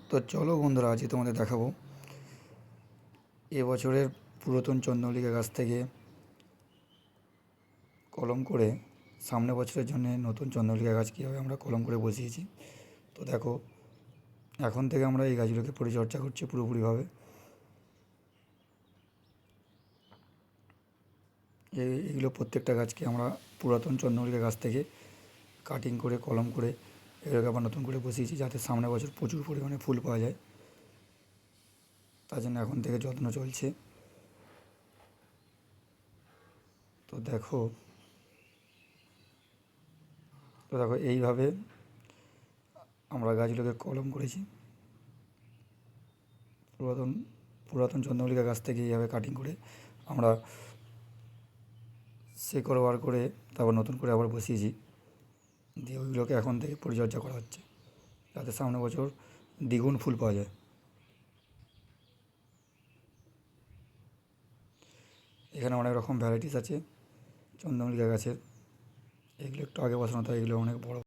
তো চলো বন্ধুরা, আজকে তোমাদের দেখাবো এবছরের পুরাতন চন্দ্রমল্লিকা গাছ থেকে কলম করে সামনে বছরের জন্য নতুন চন্দ্রমল্লিকা গাছ কীভাবে আমরা কলম করে বসিয়েছি। তো দেখো, এখন থেকে আমরা এই গাছগুলোকে পরিচর্যা করছি পুরোপুরিভাবে। এইগুলো প্রত্যেকটা গাছকে আমরা পুরাতন চন্দ্রমল্লিকা গাছ থেকে কাটিং করে কলম করে এগুলোকে আবার নতুন করে বসিয়েছি, যাতে সামনে বছর প্রচুর পরিমাণে ফুল পাওয়া যায়। তার জন্য এখন থেকে যত্ন চলছে। তো দেখো তো দেখো এইভাবে আমরা গাছগুলোকে কলম করেছি। পুরাতন পুরাতন চন্দ্রমল্লিকা গাছ থেকে এইভাবে কাটিং করে আমরা শেকড় বার করে তারপর নতুন করে আবার বসিয়েছি, দিয়ে ওইগুলোকে এখন থেকে পরিচর্যা করা হচ্ছে, যাতে সামনে বছর দ্বিগুণ ফুল পাওয়া যায়। এখানে অনেক রকম ভ্যারাইটিস আছে চন্দ্রমল্লিকা গাছের। এগুলো একটু আগে বসানো, তাই এগুলো অনেক বড়।